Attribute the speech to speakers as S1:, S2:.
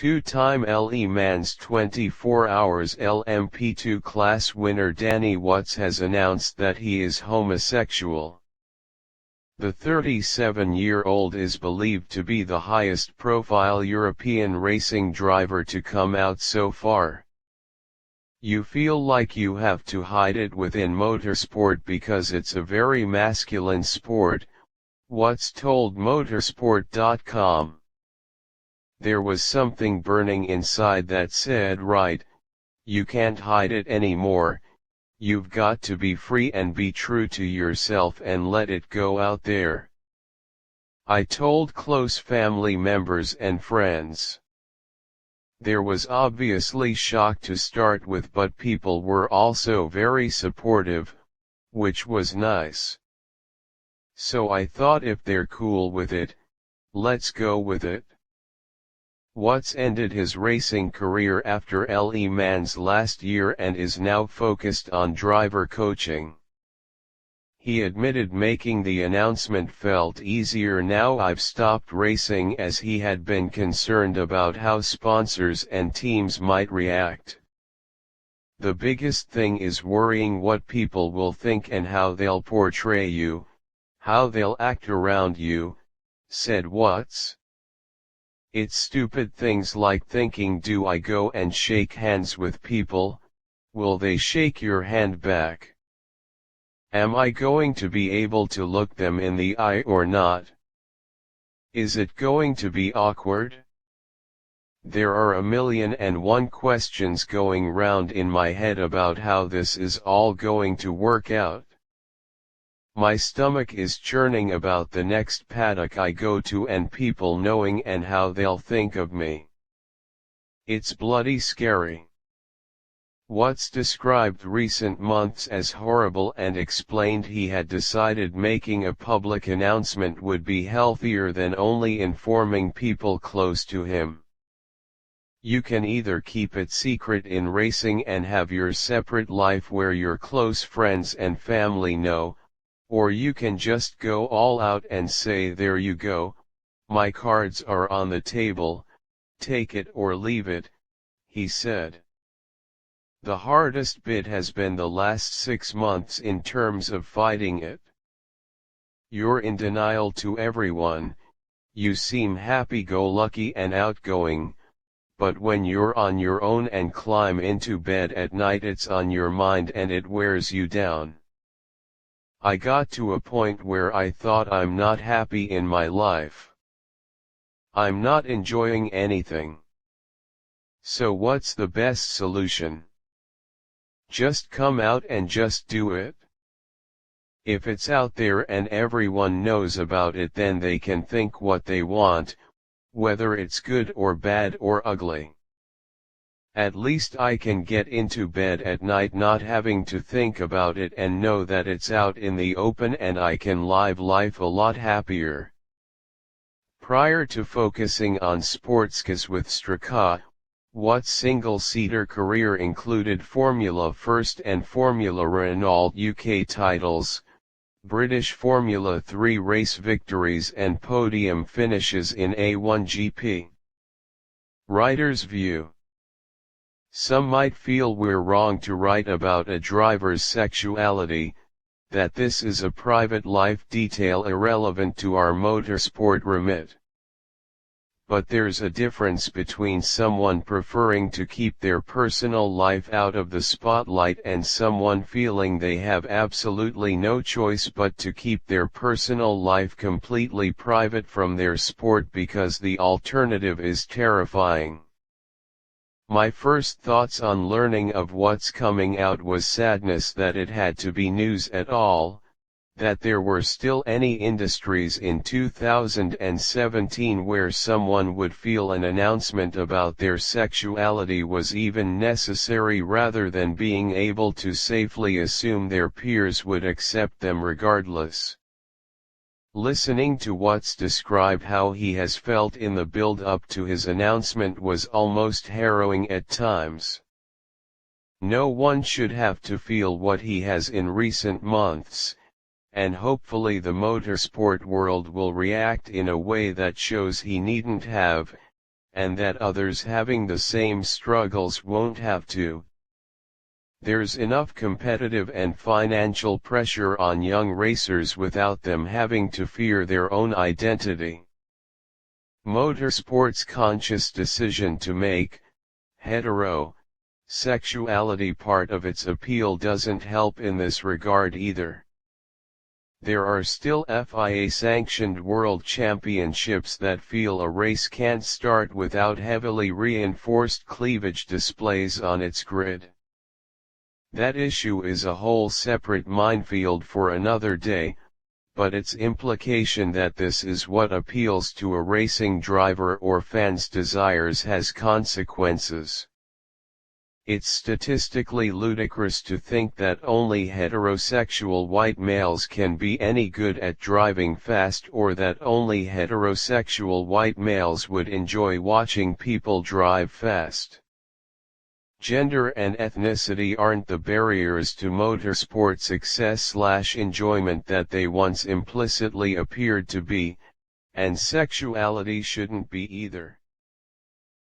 S1: Two-time Le Mans 24 Hours LMP2 class winner Danny Watts has announced that he is homosexual. The 37-year-old is believed to be the highest-profile European racing driver to come out so far. You feel like you have to hide it within motorsport because it's a very masculine sport, Watts told motorsport.com. There was something burning inside that said, right, you can't hide it anymore, you've got to be free and be true to yourself and let it go out there. I told close family members and friends. There was obviously shock to start with, but people were also very supportive, which was nice. So I thought if they're cool with it, let's go with it. Watts ended his racing career after Le Mans last year and is now focused on driver coaching. He admitted making the announcement felt easier now I've stopped racing, as he had been concerned about how sponsors and teams might react. The biggest thing is worrying what people will think and how they'll portray you, how they'll act around you, said Watts. It's stupid things like thinking, do I go and shake hands with people? Will they shake your hand back? Am I going to be able to look them in the eye or not? Is it going to be awkward? There are 1,000,001 questions going round in my head about how this is all going to work out. My stomach is churning about the next paddock I go to and people knowing and how they'll think of me. It's bloody scary. Watts described recent months as horrible and explained he had decided making a public announcement would be healthier than only informing people close to him. You can either keep it secret in racing and have your separate life where your close friends and family know, or you can just go all out and say, there you go, my cards are on the table, take it or leave it, he said. The hardest bit has been the last 6 months in terms of fighting it. You're in denial to everyone, you seem happy-go-lucky and outgoing, but when you're on your own and climb into bed at night it's on your mind and it wears you down. I got to a point where I thought I'm not happy in my life. I'm not enjoying anything. So what's the best solution? Just come out and just do it? If it's out there and everyone knows about it, then they can think what they want, whether it's good or bad or ugly. At least I can get into bed at night not having to think about it and know that it's out in the open and I can live life a lot happier. Prior to focusing on sportscars with Straka, Watts' single-seater career included Formula First and Formula Renault UK titles, British Formula 3 race victories and podium finishes in A1 GP. Writer's view. Some might feel we're wrong to write about a driver's sexuality, that this is a private life detail irrelevant to our motorsport remit. But there's a difference between someone preferring to keep their personal life out of the spotlight and someone feeling they have absolutely no choice but to keep their personal life completely private from their sport because the alternative is terrifying. My first thoughts on learning of what's coming out was sadness that it had to be news at all, that there were still any industries in 2017 where someone would feel an announcement about their sexuality was even necessary rather than being able to safely assume their peers would accept them regardless. Listening to Watts describe how he has felt in the build-up to his announcement was almost harrowing at times. No one should have to feel what he has in recent months, and hopefully the motorsport world will react in a way that shows he needn't have, and that others having the same struggles won't have to. There's enough competitive and financial pressure on young racers without them having to fear their own identity. Motorsport's conscious decision to make hetero-sexuality part of its appeal doesn't help in this regard either. There are still FIA-sanctioned world championships that feel a race can't start without heavily reinforced cleavage displays on its grid. That issue is a whole separate minefield for another day, but its implication that this is what appeals to a racing driver or fan's desires has consequences. It's statistically ludicrous to think that only heterosexual white males can be any good at driving fast, or that only heterosexual white males would enjoy watching people drive fast. Gender and ethnicity aren't the barriers to motorsport success/enjoyment that they once implicitly appeared to be, and sexuality shouldn't be either.